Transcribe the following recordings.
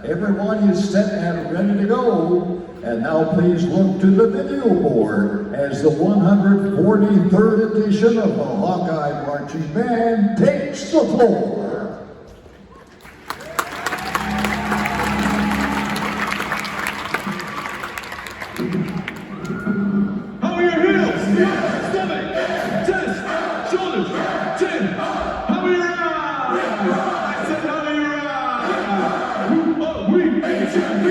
Everyone is set and ready to go. And now please look to the video board as the 143rd edition of the Hawkeye Marching Band takes the floor. How are your heels? Stomach, chest, shoulders, chin. How are your eyes? I said, how are your eyes? Who are we?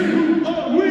Who are we?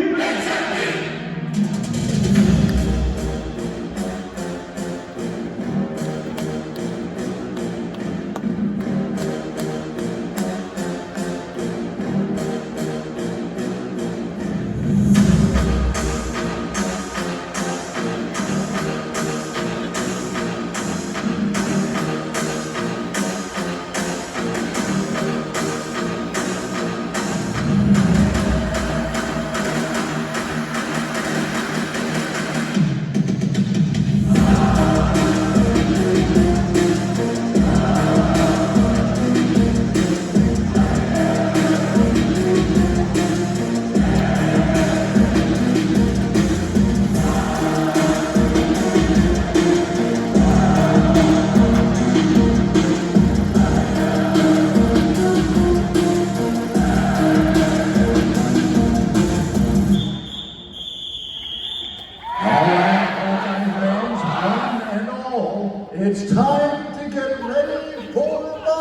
It's time to get ready for the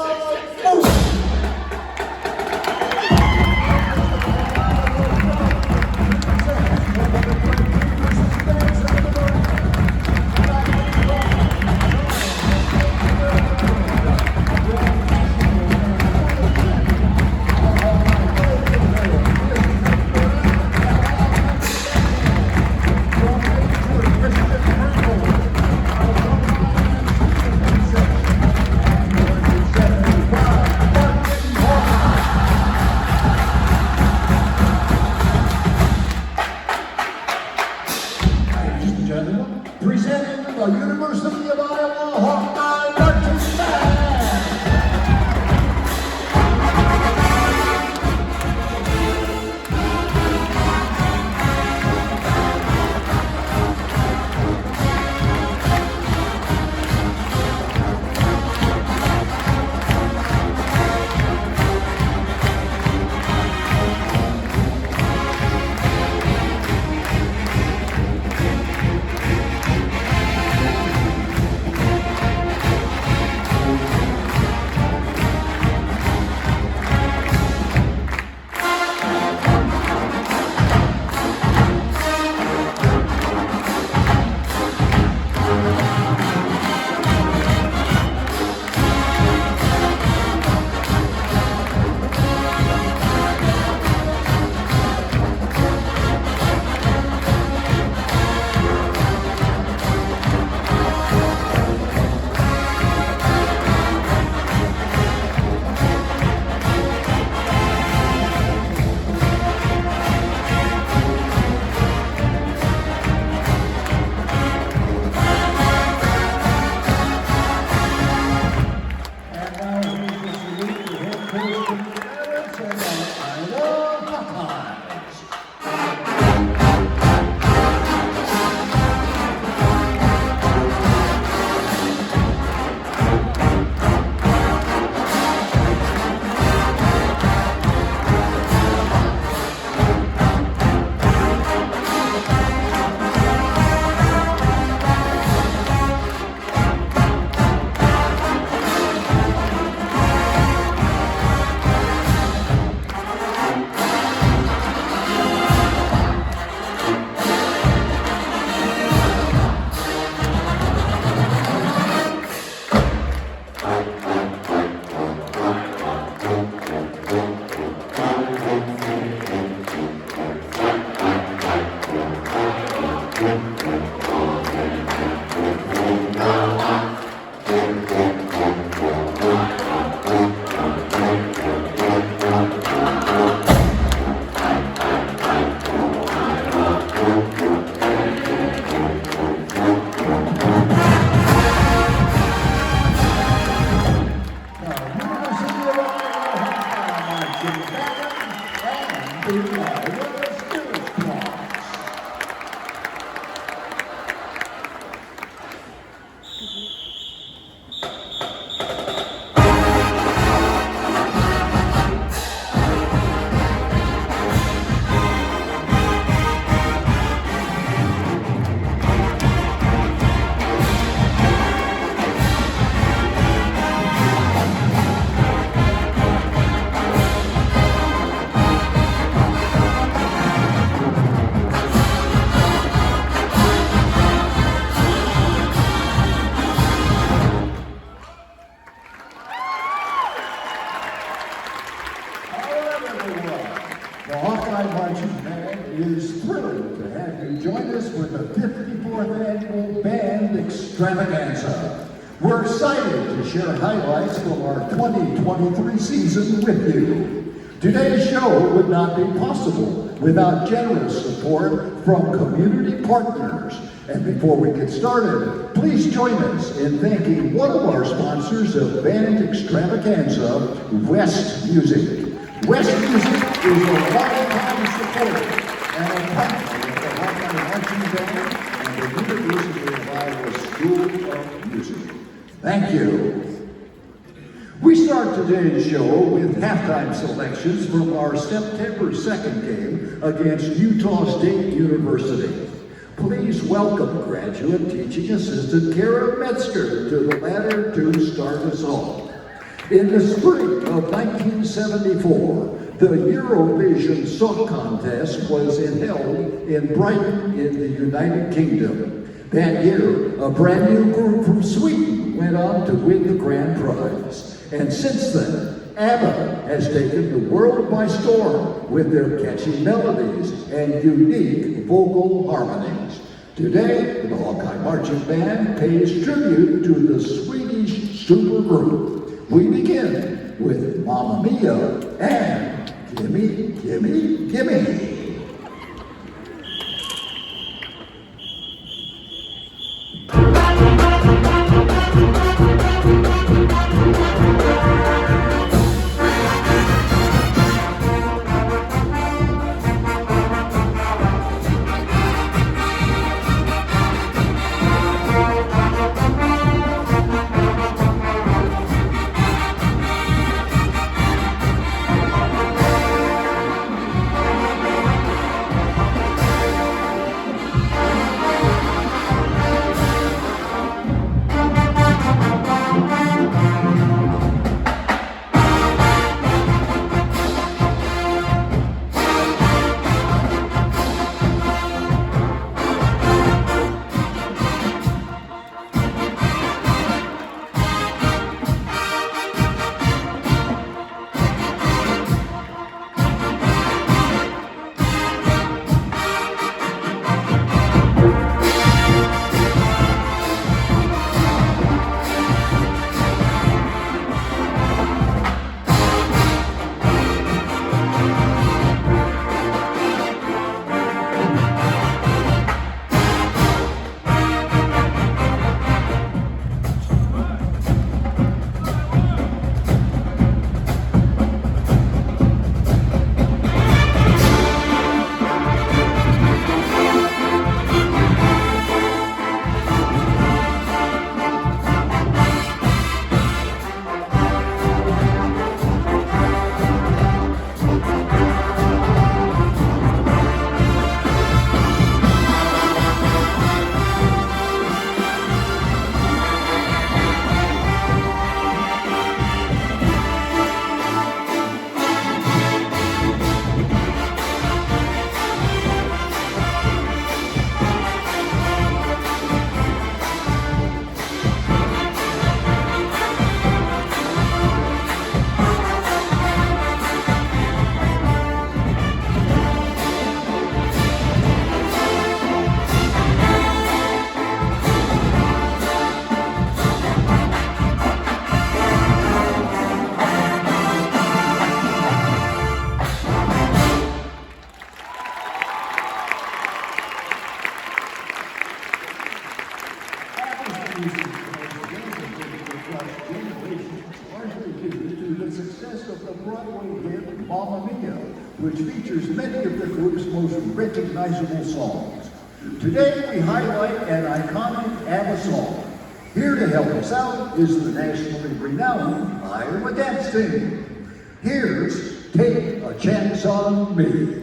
move! Presenting the University of Iowa Hawkeye Marching Band. annual band extravaganza. We're excited to share highlights from our 2023 season with you. Today's show would not be possible without generous support from community partners. And before we get started, please join us in thanking one of our sponsors of Band Extravaganza, West Music. West Music is a lifetime supporter and a partner of the Hawkeye Marching Band and the University of Iowa School of Music. Thank you. We start today's show with halftime selections from our September 2nd game against Utah State University. Please welcome graduate teaching assistant Kara Metzger to the ladder to start us off. In the spring of 1974, the Eurovision Song Contest was held in Brighton in the United Kingdom. That year, a brand new group from Sweden went on to win the grand prize. And since then, ABBA has taken the world by storm with their catchy melodies and unique vocal harmonies. Today, the Hawkeye Marching Band pays tribute to the Swedish supergroup. We begin with Mamma Mia and Gimme, Gimme, Gimme. Which features many of the group's most recognizable songs. Today we highlight an iconic ABBA song. Here to help us out is the nationally renowned Iowa Dance Team. Here's Take a Chance on Me.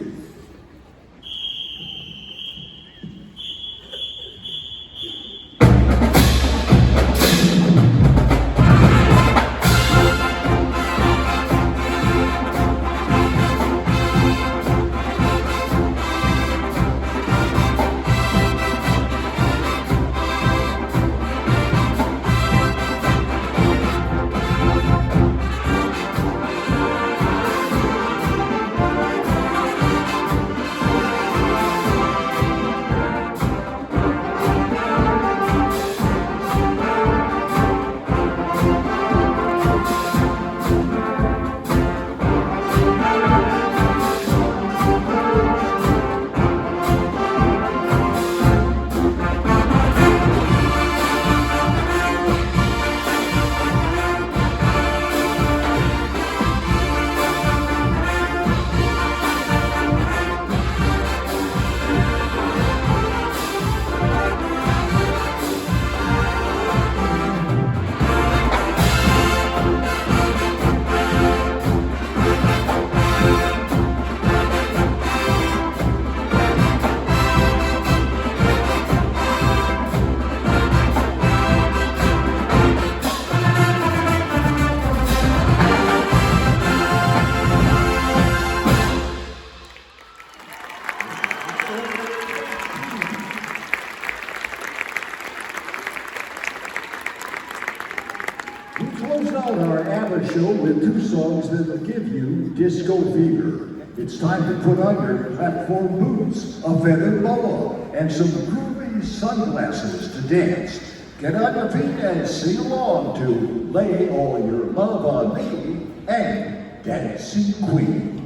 close out our ABBA show with two songs that will give you disco fever. It's time to put on your platform boots, a feathered boa, and some groovy sunglasses to dance. Get on your feet and sing along to Lay All Your Love on Me and Dancing Queen.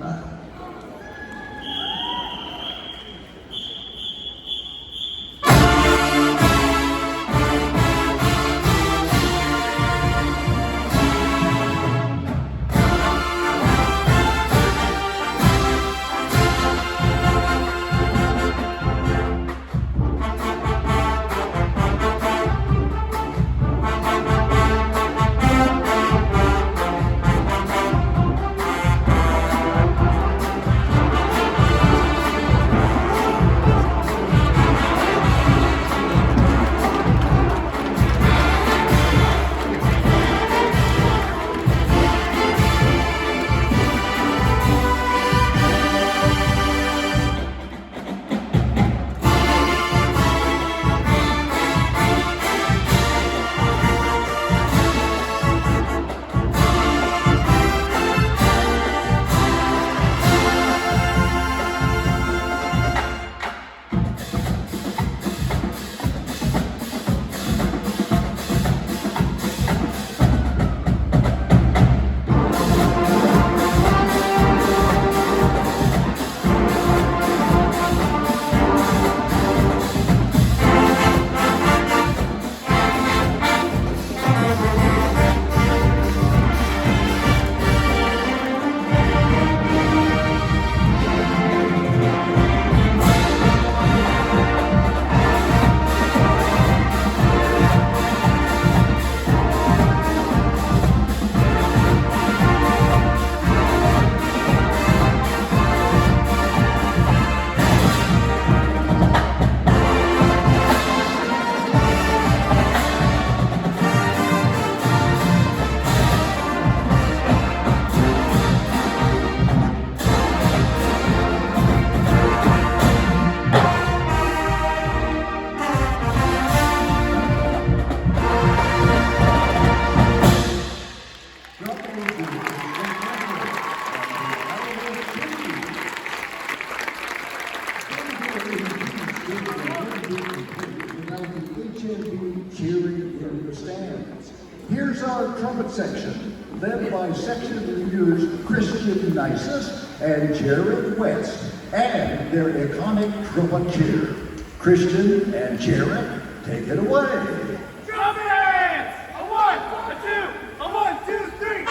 Here's our trumpet section, led by section leaders Christian Nisus and Jared West, and their iconic trumpeter. Christian and Jared, take it away. Trumpets! A 1, a 2, a 1, 2, 3.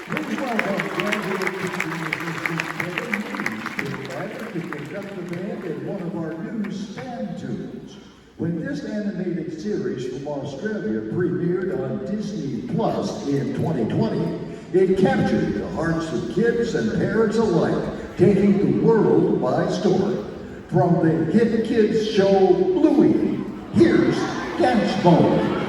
Please welcome graduate to conduct the band in one of our new stand tunes. When this animated series from Australia premiered on Disney Plus in 2020, it captured the hearts of kids and parents alike, taking the world by storm. From the hit kids show Bluey, here's Dance Mode.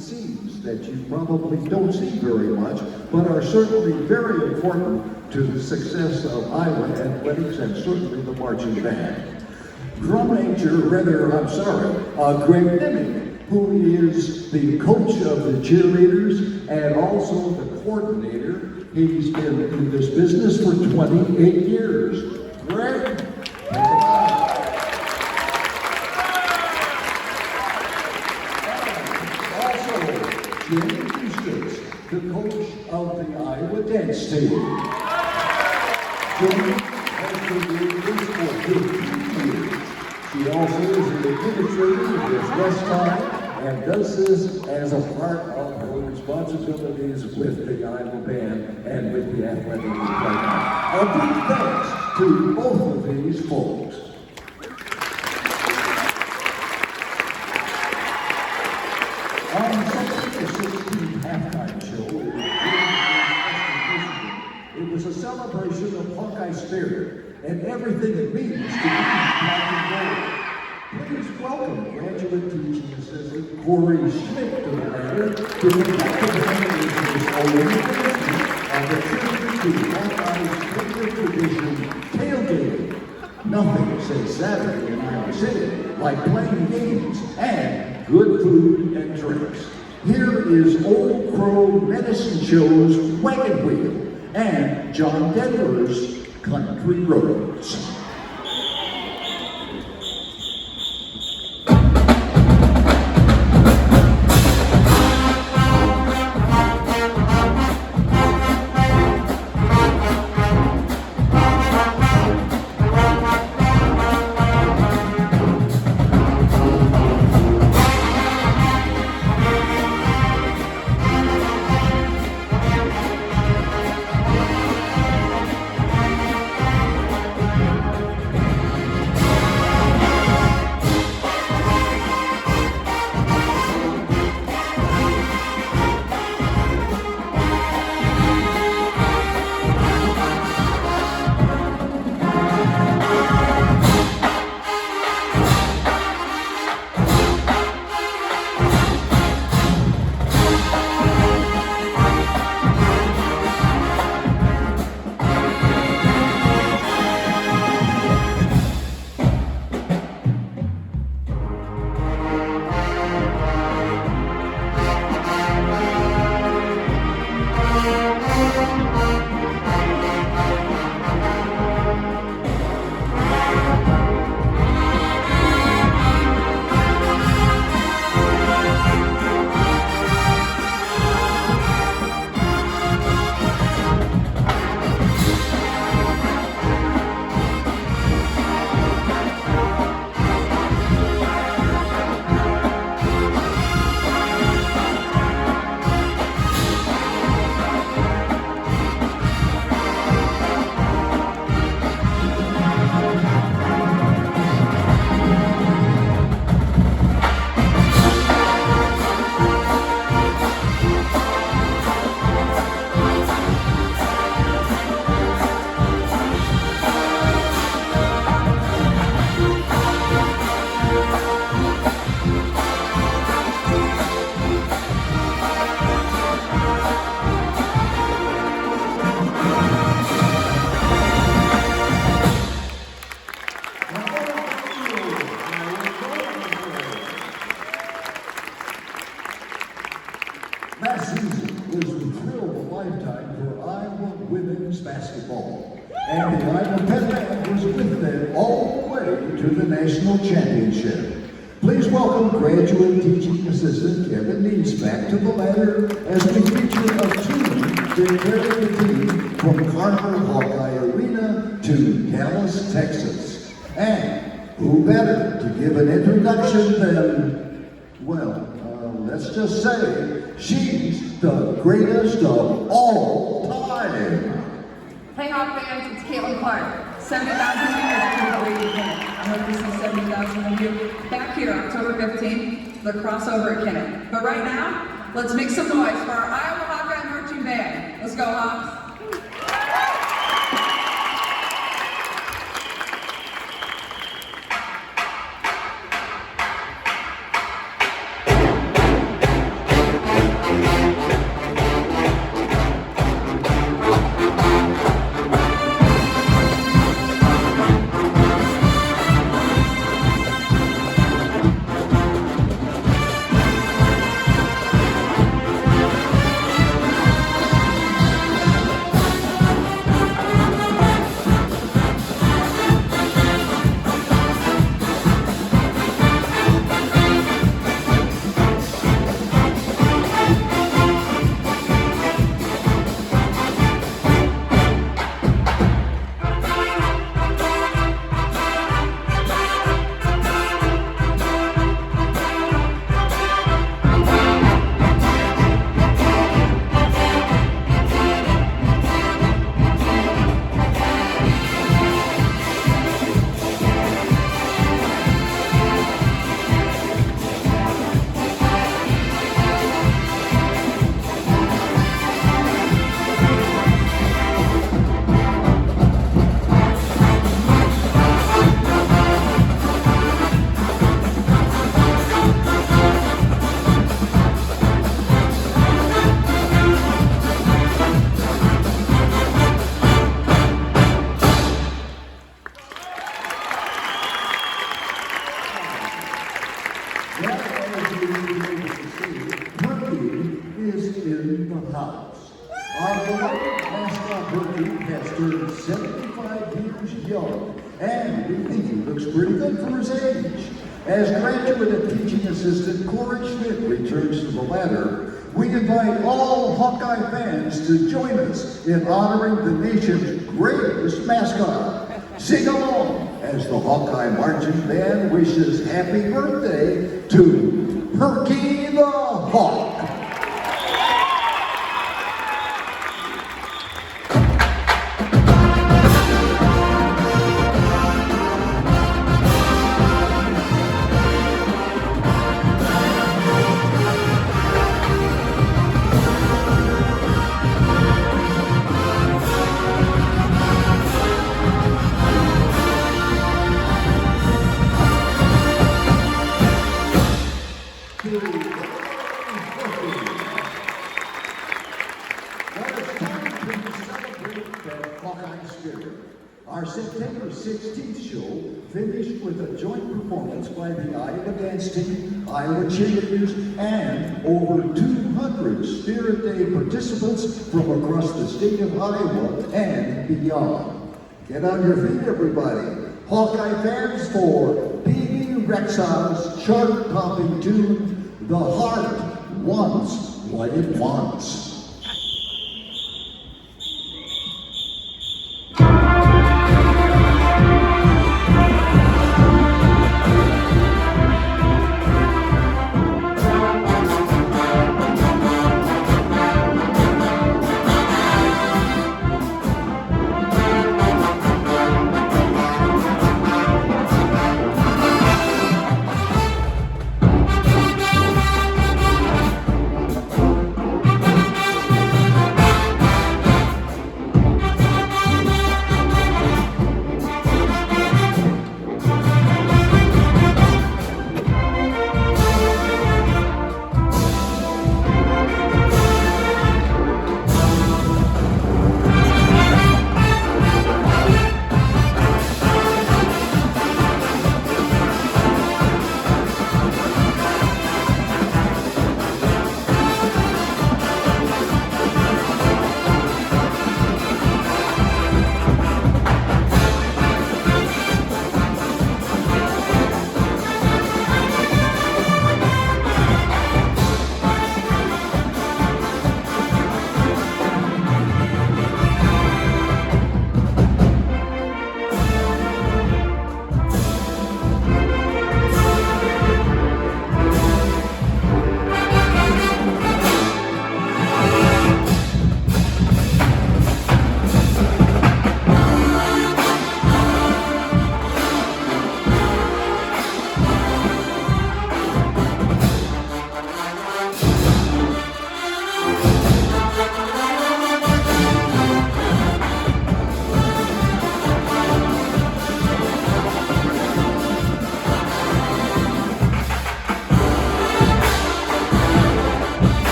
behind the scenes that you probably don't see very much, but are certainly very important to the success of Iowa athletics and certainly the marching band. Drum major, Greg Nimitz, who is the coach of the cheerleaders and also the coordinator. He's been in this business for 28 years. Greg, take it on. Jim Eustace, the coach of the Iowa dance team. Jim has been doing this for 15 years. She also is an administrator of this restaurant and does this as a part of her responsibilities with the Iowa band and with the athletic department. A big thanks to both of these folks. On Sunday, the 16th halftime show, it was a celebration of Hawkeye spirit and everything it means to be black and gold. Please welcome graduate teaching assistant Corey Schmidt to the ladder to conduct the memories of this organization of the tribute to Hawkeye's favorite tradition, tailgating. Nothing says Saturday in Iowa City like playing games and good food and drinks. Here is Old Crow Medicine Show's Wagon Wheel and John Denver's Country Roads. Last season was the thrill of a lifetime for Iowa women's basketball. And the Iowa Pet Band was with them all the way to the national championship. Please welcome graduate teaching assistant Kevin Needs back to the ladder as we feature a team that carried the team from Coralville Hawkeye Arena to Dallas, Texas. And who better to give an introduction than, well, let's just say she's the greatest of all time. Hey Hawk fans, it's Caitlin Clark. 70,000 viewers to the Brady Kennett. I hope to see 70,000 of you back here October 15th, the crossover at Kennett. But right now, let's make some noise for our Iowa Hawkeye marching band. Let's go Hawks. house. Our beloved mascot Herky has turned 75 years young, and we think he looks pretty good for his age. As graduate and teaching assistant Corey Schmidt returns to the ladder, we invite all Hawkeye fans to join us in honoring the nation's greatest mascot. Sing along as the Hawkeye Marching Band wishes happy birthday to Herky the Hawk. Our September 16th show finished with a joint performance by the Iowa Dance Team, Iowa Cheerleaders, and over 200 Spirit Day participants from across the state of Iowa and beyond. Get on your feet, everybody. Hawkeye fans for PB Rexon's chart-topping tune, The Heart Wants What It Wants.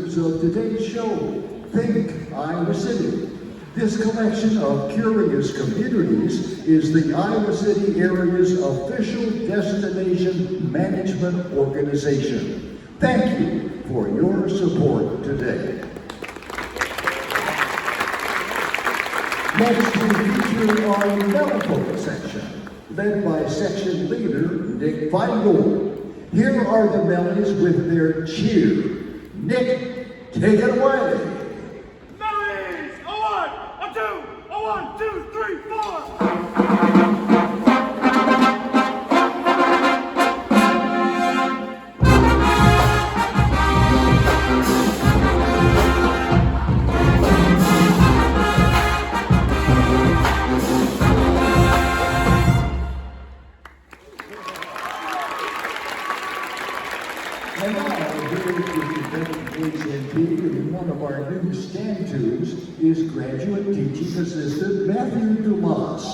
Of today's show, Think Iowa City. This collection of curious communities is the Iowa City area's official destination management organization. Thank you for your support today. Next, we feature our medical section, led by section leader Nick Feingold. Here are the Mellies with their cheer. Nick, take it away. Mellies! A 1, a 2, a 1, 2, 3, 4. And now, here is the and one of our new stand-tos is graduate teaching assistant Matthew Dumas.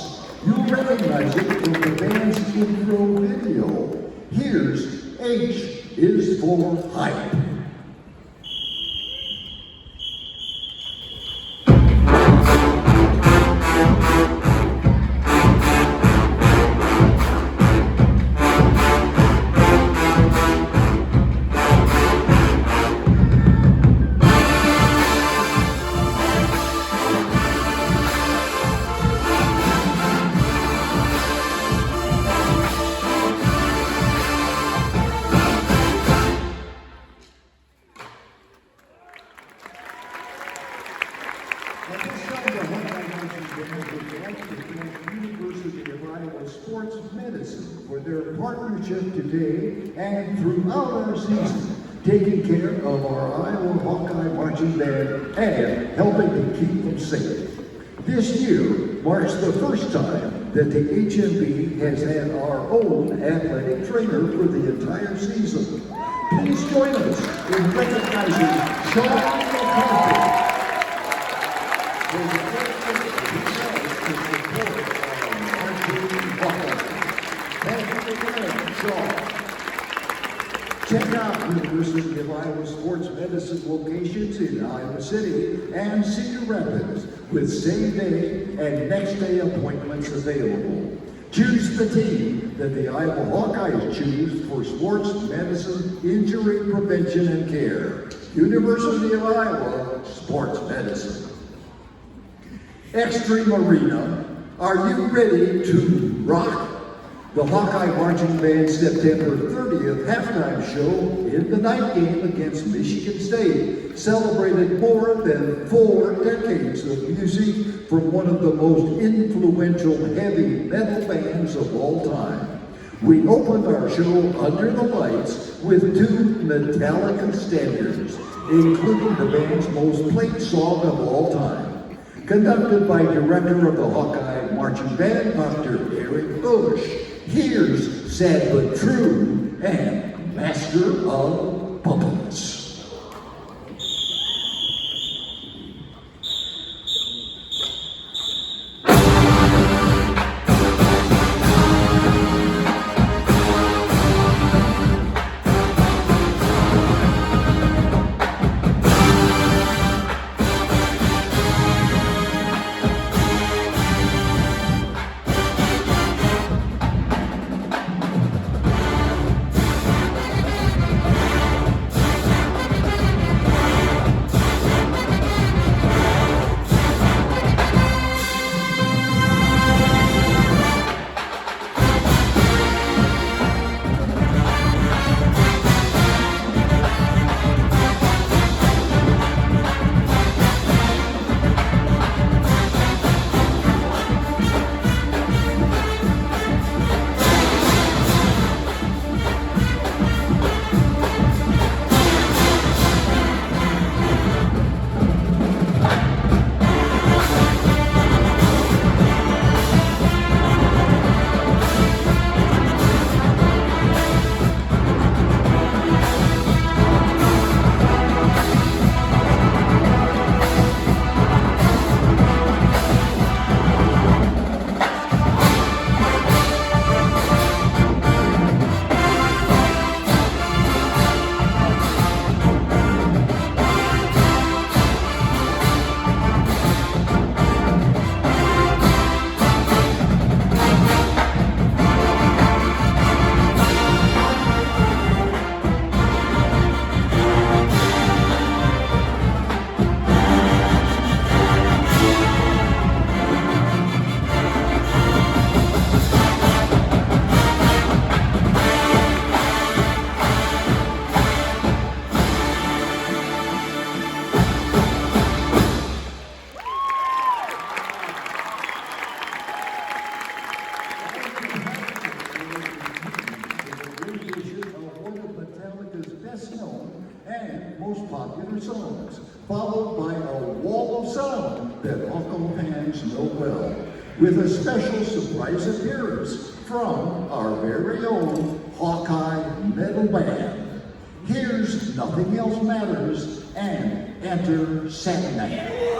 You'll recognize it from the band's intro video. Here's H is for Hype. championship today and throughout our season, taking care of our Iowa Hawkeye marching band and helping to keep them safe. This year marks the first time that the HMB has had our own athletic trainer for the entire season. Please join us in recognizing Sean McCarthy. Check out University of Iowa Sports Medicine locations in Iowa City and Cedar Rapids with same day and next day appointments available. Choose the team that the Iowa Hawkeyes choose for sports medicine, injury prevention and care. University of Iowa Sports Medicine. Xtream Arena, are you ready to rock? The Hawkeye Marching Band September 30th halftime show in the night game against Michigan State celebrated more than 4 decades of music from one of the most influential heavy metal bands of all time. We opened our show under the lights with 2 Metallica standards, including the band's most played song of all time, conducted by director of the Hawkeye Marching Band, Dr. Eric Bush. Here's Sad But True and Master of Puppets. Most popular songs, followed by a wall of sound that Hawkeye fans know well, with a special surprise appearance from our very own Hawkeye Metal Band. Here's Nothing Else Matters and Enter Sandman.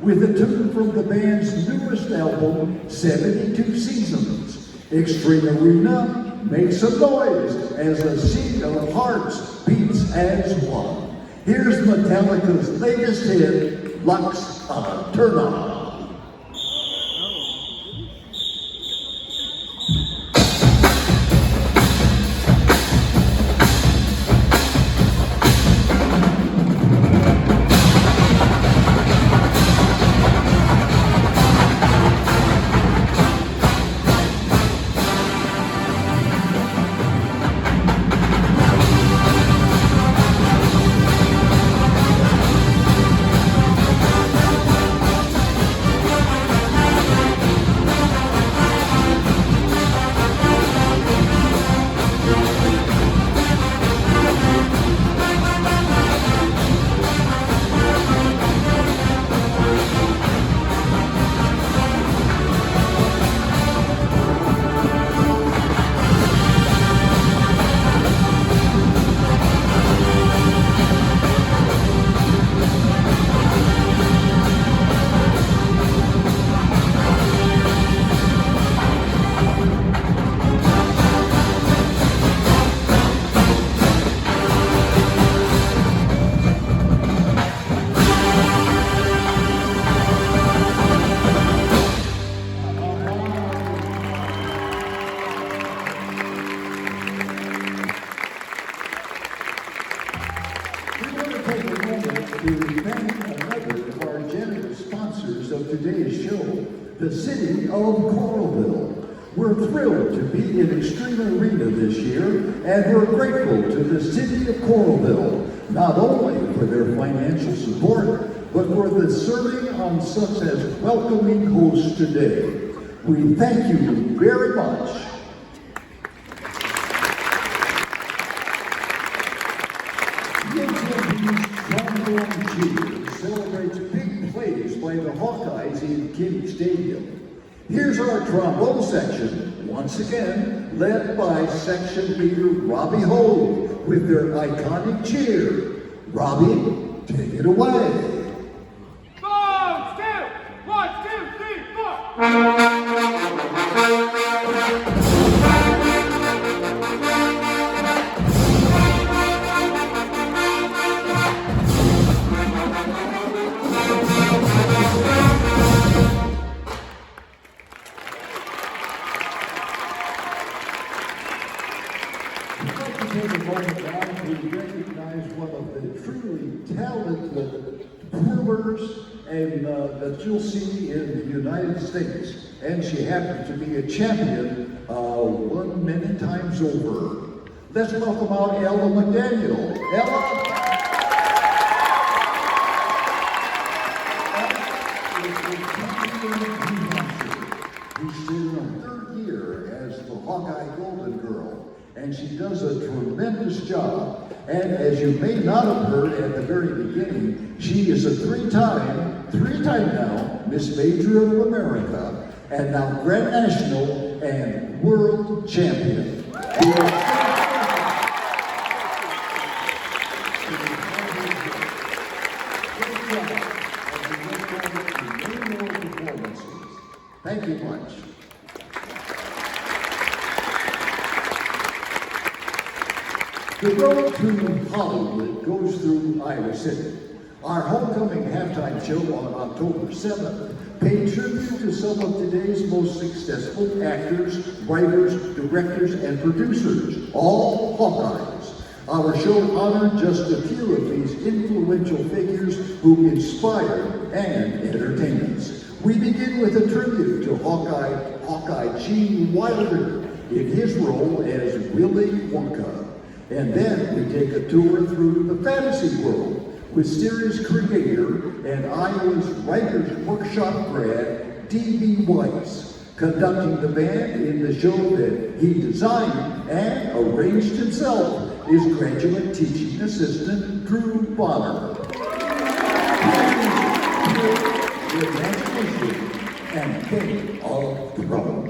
with a tune from the band's newest album, 72 Seasons. Xtream Arena, make some noise as a sea of hearts beats as one. Here's Metallica's latest hit, Lux Eterna. The city of Coralville. We're thrilled to be in Extreme Arena this year, and we're grateful to the city of Coralville, not only for their financial support, but for the serving on such as welcoming hosts today. We thank you very much. Celebrates big plays by the Hawkeyes in King Stadium. Here's our trombone section, once again, led by section leader Robbie Hogue with their iconic cheer. Robbie, take it away. 5, 2, 1, 2, 3, 4. And that you'll see in the United States. And she happens to be a champion one many times over. Let's welcome out Ella McDaniel. Ella! Who's in her third year as the Hawkeye Golden Girl. And she does a tremendous job. And as you may not have heard at the very beginning, she is a three-time now, Miss Major of America, and now Grand National and World Champion. Thank you much. The road to Hollywood goes through Iowa City. Our homecoming halftime show on October 7th paid tribute to some of today's most successful actors, writers, directors, and producers, all Hawkeyes. Our show honored just a few of these influential figures who inspire and entertain us. We begin with a tribute to Hawkeye Gene Wilder in his role as Willy Wonka. And then we take a tour through the fantasy world with series creator and Iowa's Writers Workshop grad, D.B. Weiss, conducting the band in the show that he designed and arranged himself is graduate teaching assistant Drew Bonner. Imagination and King of Thrones.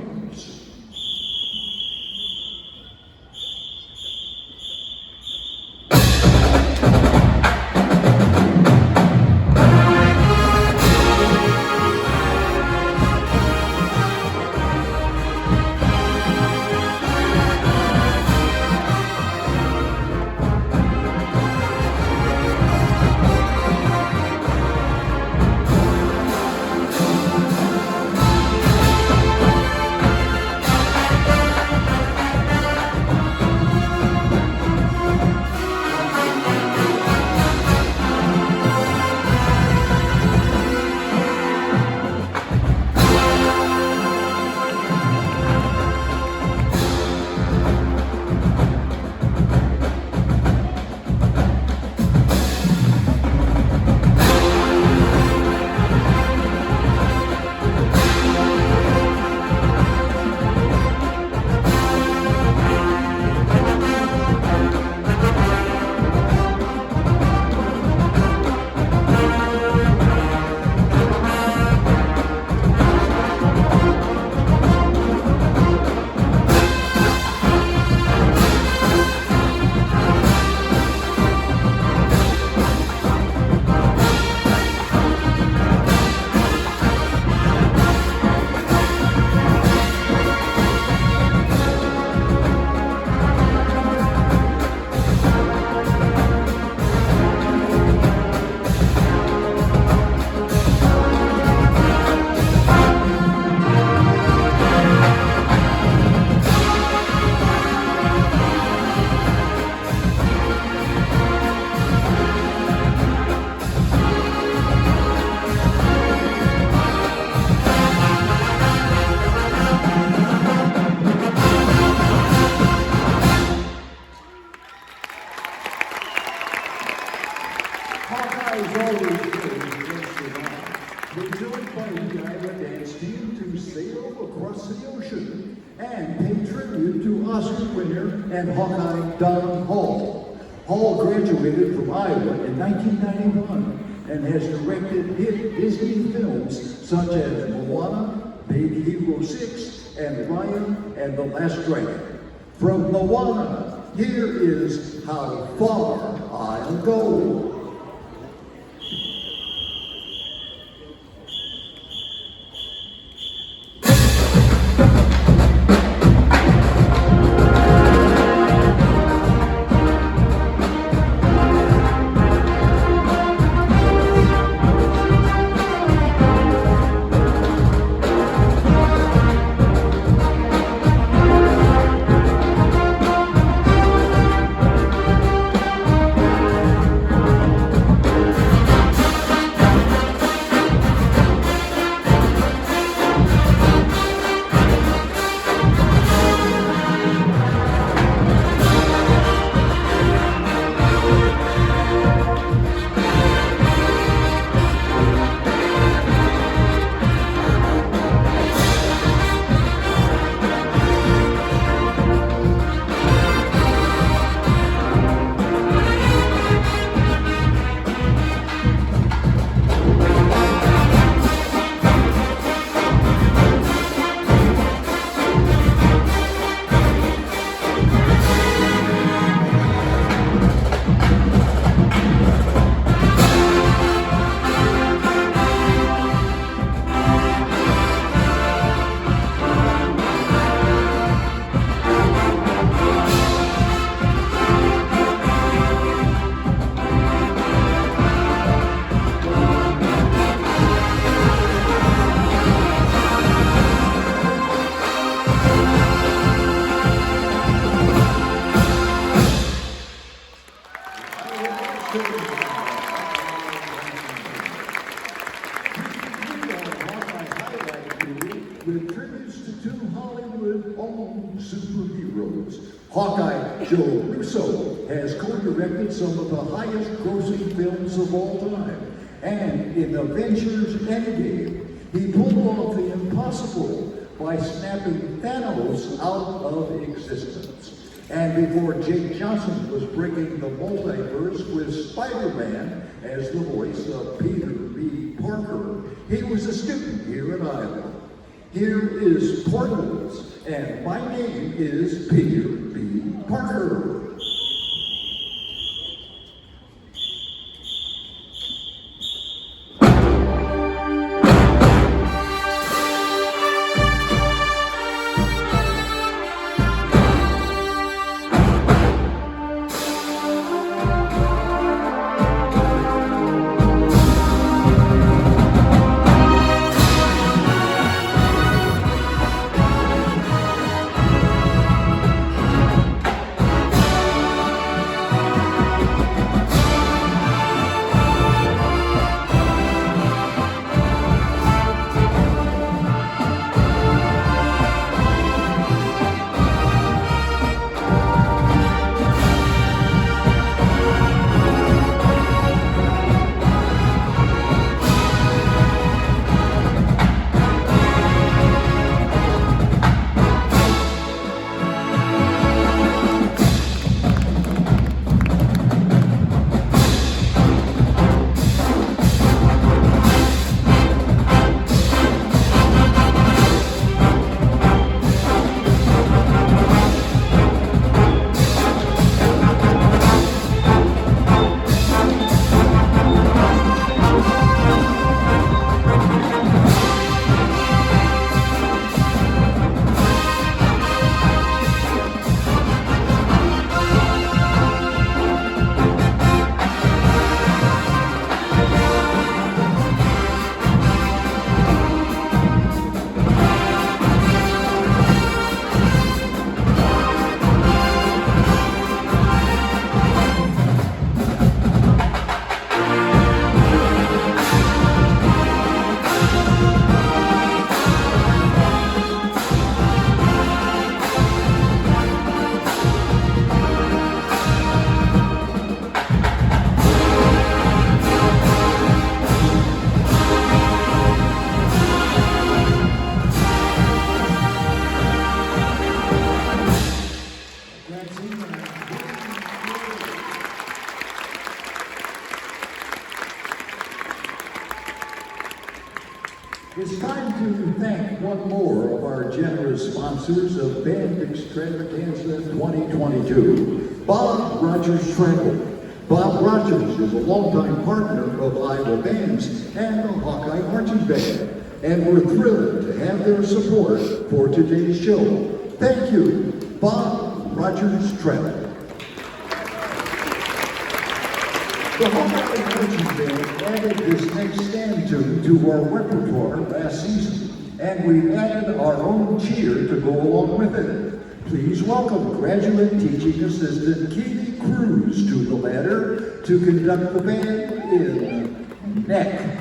and pay tribute to Oscar winner and Hawkeye Don Hall. Hall graduated from Iowa in 1991 and has directed hit Disney films such as Moana, Big Hero 6, and Raya and the Last Dragon. From Moana, here is How Far I'll Go. With tributes to two Hollywood-owned superheroes. Hawkeye Joe Russo has co-directed some of the highest-grossing films of all time. And in Avengers Endgame, he pulled off the impossible by snapping Thanos out of existence. And before Jake Johnson was breaking the multiverse with Spider-Man as the voice of Peter B. Parker, he was a student here at Iowa. Here is Portals, and my name is Peter B. Parker. one more of our generous sponsors of Band Extravaganza 2022, Bob Rogers Travel. Bob Rogers is a longtime partner of Iowa Bands and the Hawkeye Marching Band, and we're thrilled to have their support for today's show. Thank you, Bob Rogers Travel. The Hawkeye Marching Band added this next stand tune to our repertoire last season, and we've added our own cheer to go along with it. Please welcome graduate teaching assistant Katie Cruz to the ladder to conduct the band in Neck.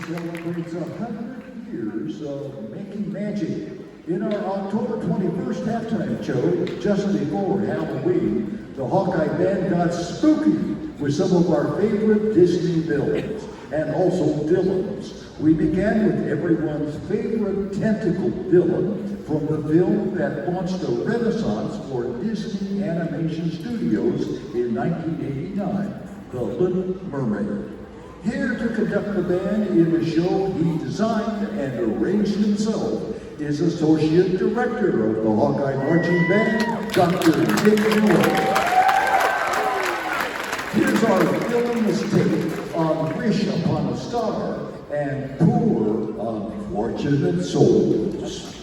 Celebrates 100 years of making magic. In our October 21st halftime show, just before Halloween, the Hawkeye Band got spooky with some of our favorite Disney villains, and also villains. We began with everyone's favorite tentacle villain from the film that launched a renaissance for Disney Animation Studios in 1989, The Little Mermaid. Here to conduct the band in the show he designed and arranged himself is Associate Director of the Hawkeye Marching Band, Dr. Dick Miller. Here's our villainous take on Wish Upon a Star and Poor Unfortunate Souls.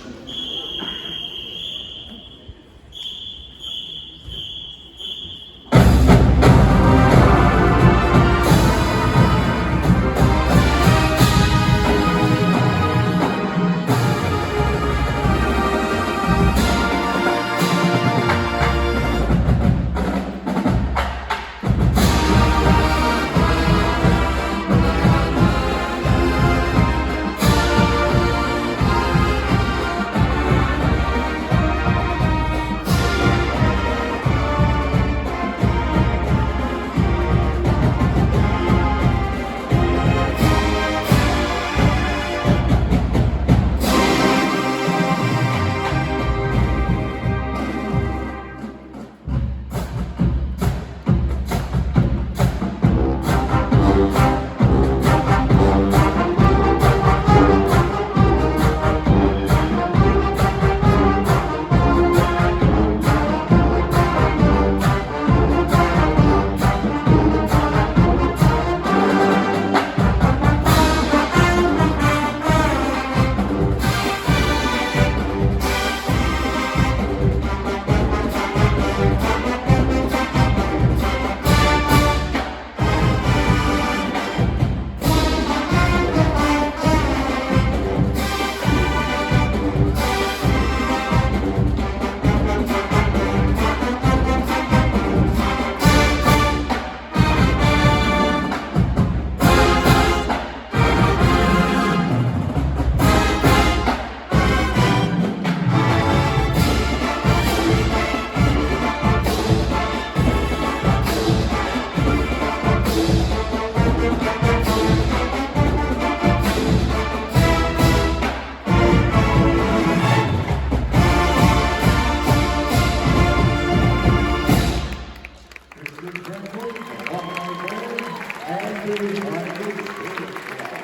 Mr. Temple, the Hawkeye Band, and the Revivers Spirit Squad.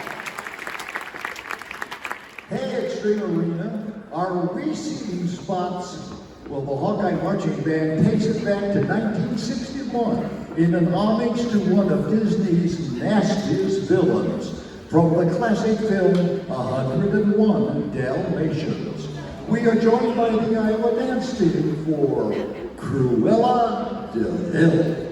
Hey, Xtream Arena, our reseating spots. Well, the Hawkeye Marching Band takes it back to 1961 in an homage to one of Disney's nastiest villains from the classic film 101 Dalmatians. We are joined by the Iowa Dance Team for Cruella de Vil.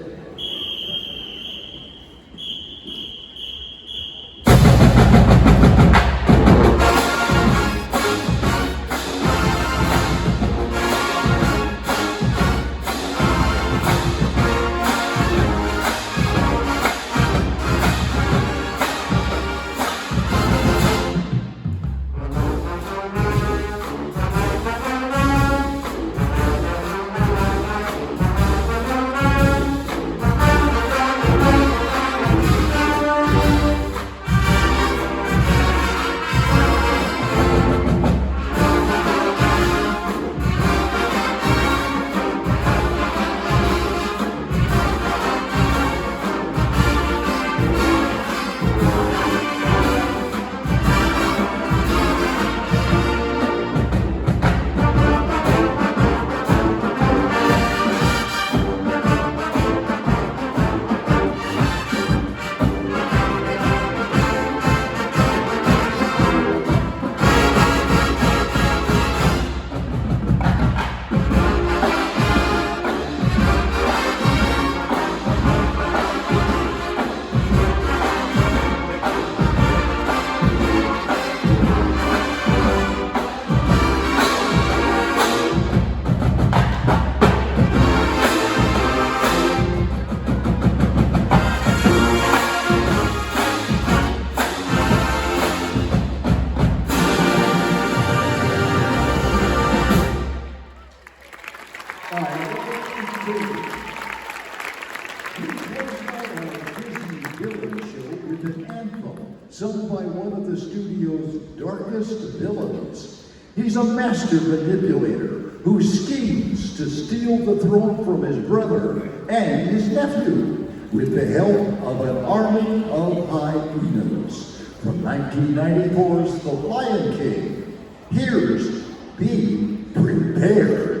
Sung by one of the studio's darkest villains. He's a master manipulator who schemes to steal the throne from his brother and his nephew with the help of an army of hyenas. From 1994's The Lion King, here's Be Prepared.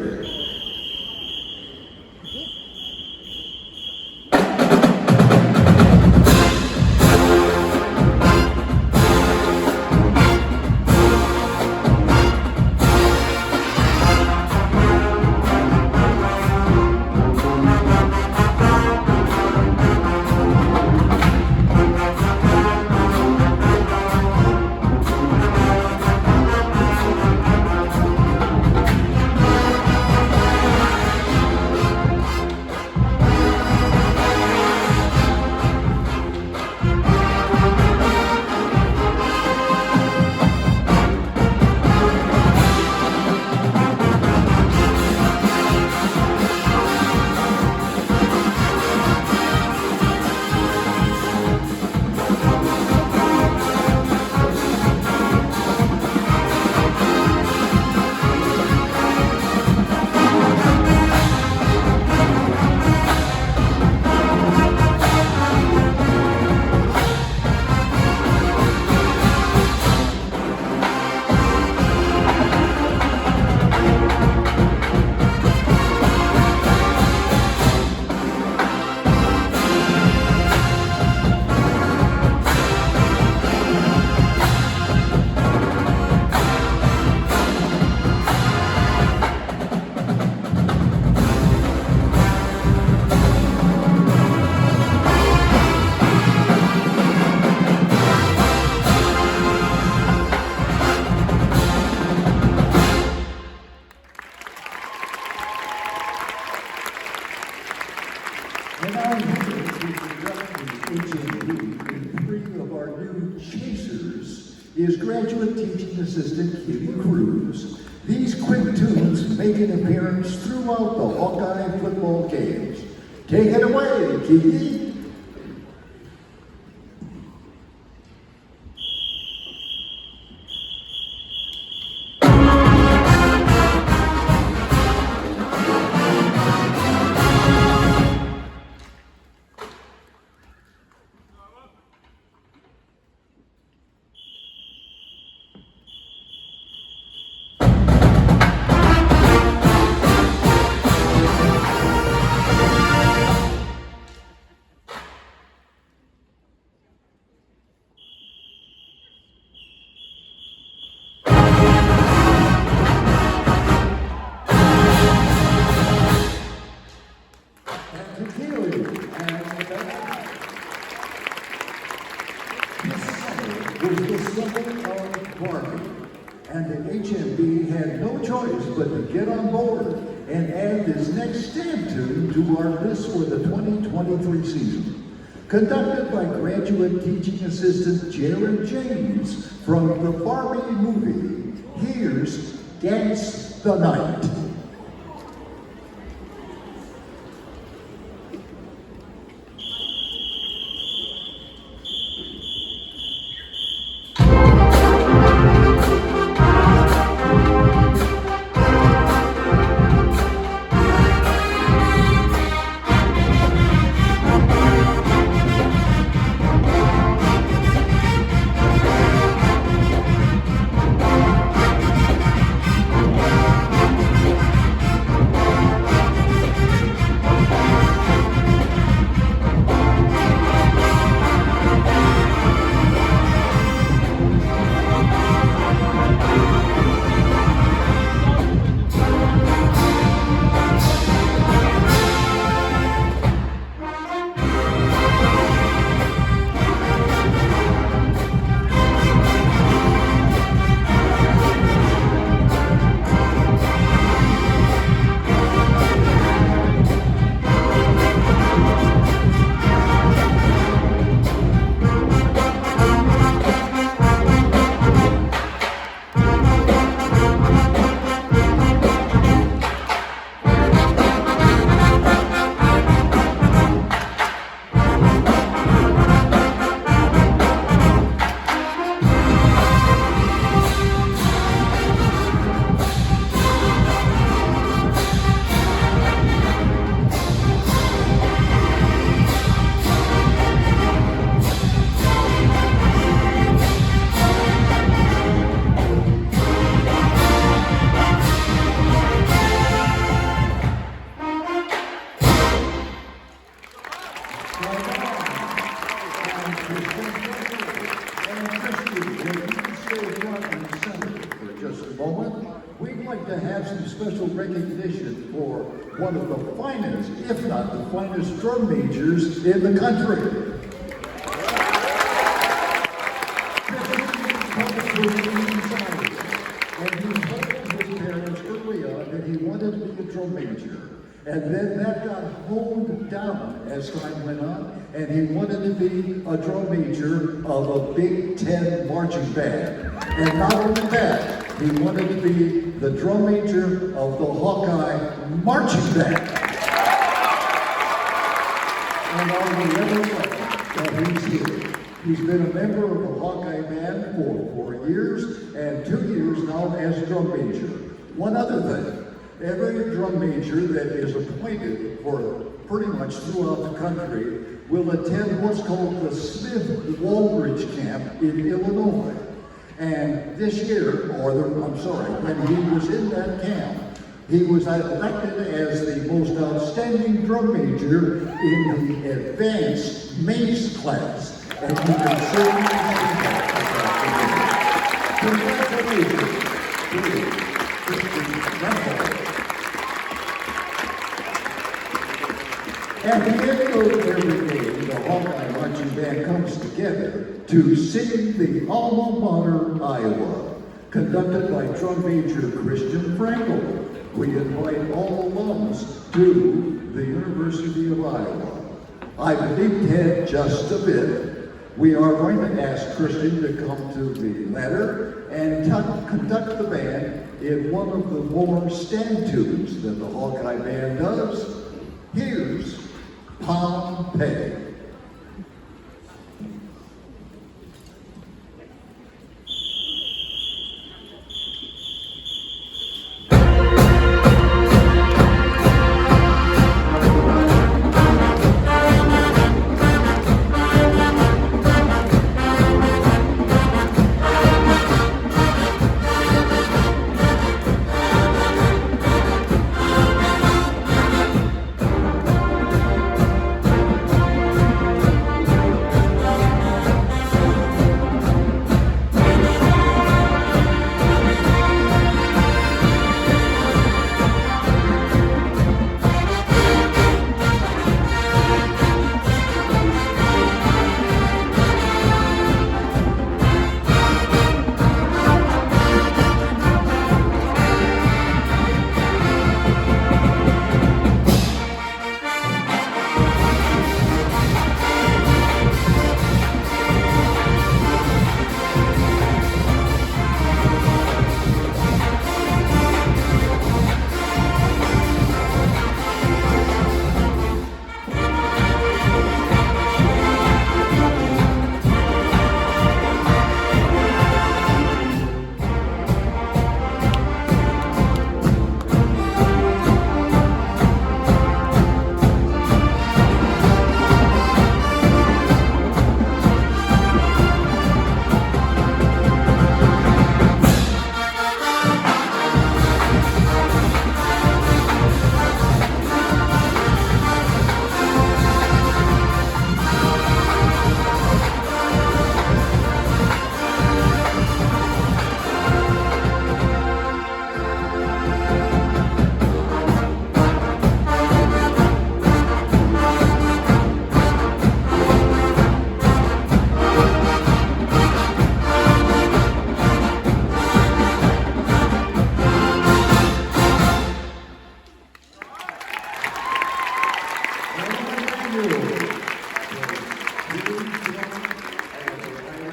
And now here to conduct the HMB in 3 of our new chasers is graduate teaching assistant Kitty Cruz. These quick tunes make an appearance throughout the Hawkeye football games. Take it away, Kitty. get on board and add this next stand tune to our list for the 2023 season. Conducted by graduate teaching assistant Jared James from the Barbie movie, here's Dance the Night. Recognition for one of the finest, if not the finest, drum majors in the country. And he told his parents early on that he wanted to be a drum major. And then that got honed down as time went on, and he wanted to be a drum major of a Big Ten marching band. And not only that, he wanted to be the drum major of the Hawkeye marching band. And I will never forget that he's here. He's been a member of the Hawkeye band for 4 years, and 2 years now as drum major. One other thing, every drum major that is appointed for pretty much throughout the country will attend what's called the Smith-Waldridge Camp in Illinois. And this year, when he was in that camp, he was elected as the most outstanding drum major in the advanced mace class. And you can certainly see that. Congratulations. At the end of every day, the Hawkeye marching band comes together to sing the Alma Mater, Iowa, conducted by drum major Christian Frankel. We invite all alums to the University of Iowa. I believe Ted just a bit. We are going to ask Christian to come to the ladder and conduct the band in one of the more stand tunes that the Hawkeye band does. Here's Pompeii.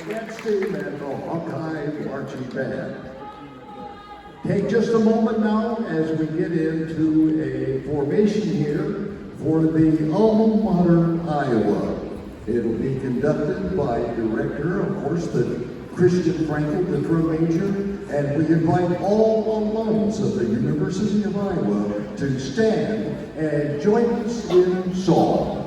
Xtream and the Hawkeye marching band. Take just a moment now as we get into a formation here for the Alma Mater, Iowa. It'll be conducted by director, of course, the Christian Frankel, the drum major, and we invite all alums of the University of Iowa to stand and join us in song.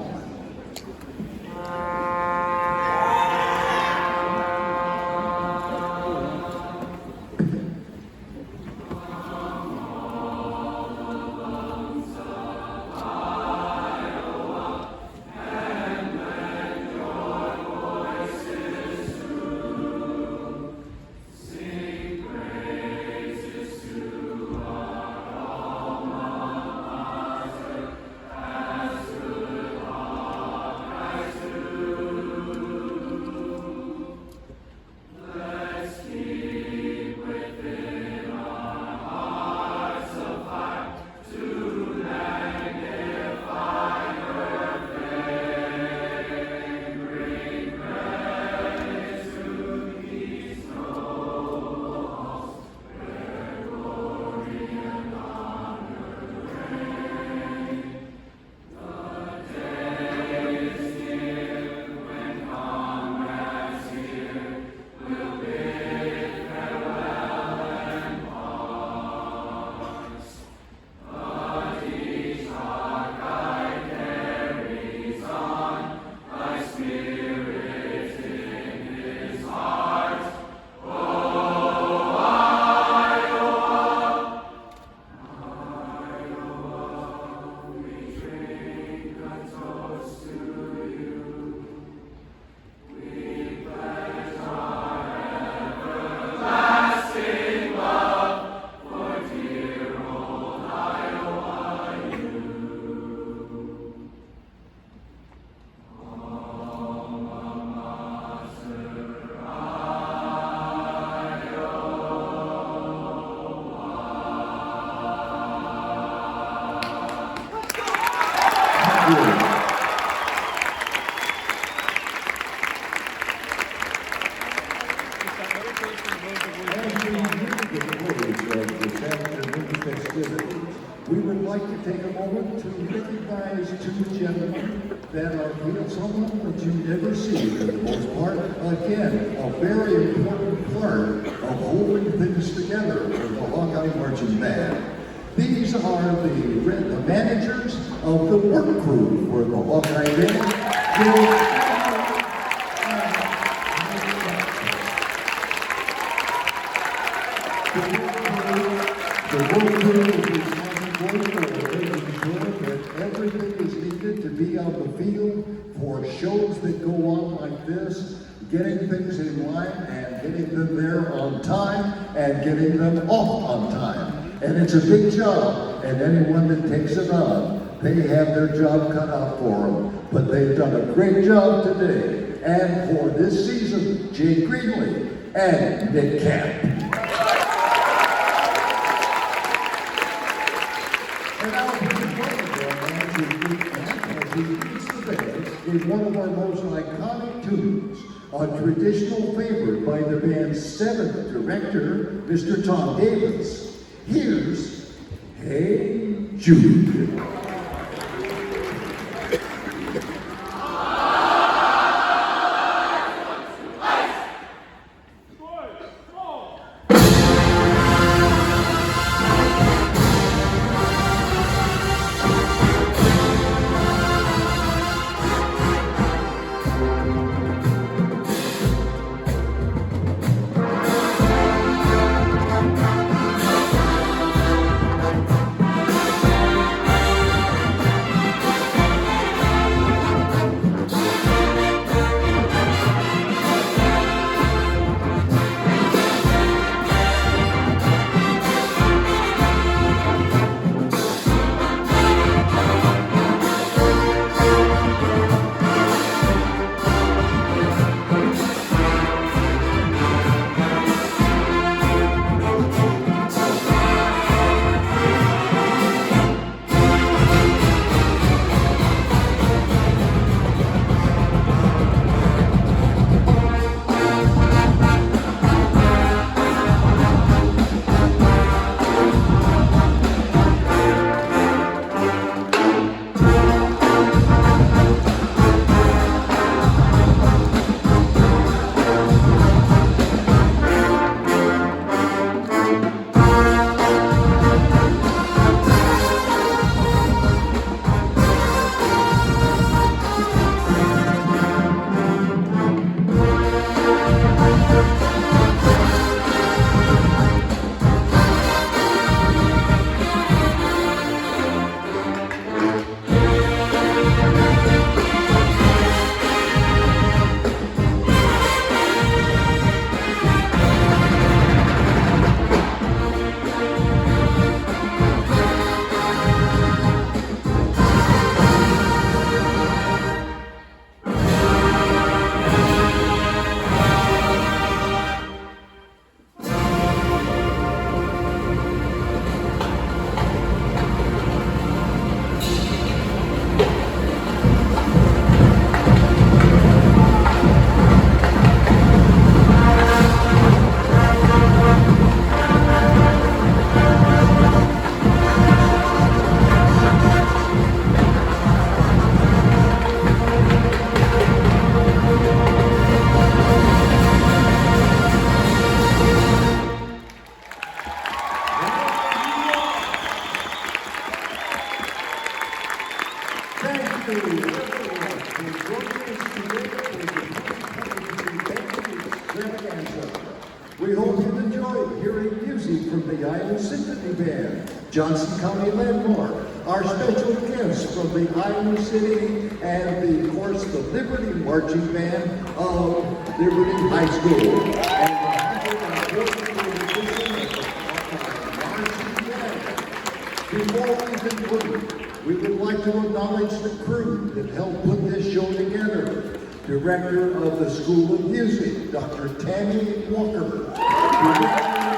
We would like to take a moment to recognize two gentlemen that are here, someone that you never see for the most part. Again, a very important part of holding things together for the Hawkeye Marching Band. These are the managers of the work crew for the Hawkeye Band. The work crew is responsible for making sure that everything is needed to be on the field for shows that go on like this, getting things in line and getting them there on time and getting them off on time. And it's a big job, and anyone that takes it on, they have their job cut out for them. But they've done a great job today. And for this season, Jay Greenlee and Nick Camp. And now in one of our most iconic tunes, a traditional favorite by the band's seventh director, Mr. Tom Davis. Here's Hey Jude. from the Iowa Symphony Band, Johnson County Landmark, our special guests from the Iowa City, and of course the Liberty Marching Band of Liberty High School. And the 144th edition of the Hawkeye Marching Band. Before we conclude, we would like to acknowledge the crew that helped put this show together. Director of the School of Music, Dr. Tammy Walker. Director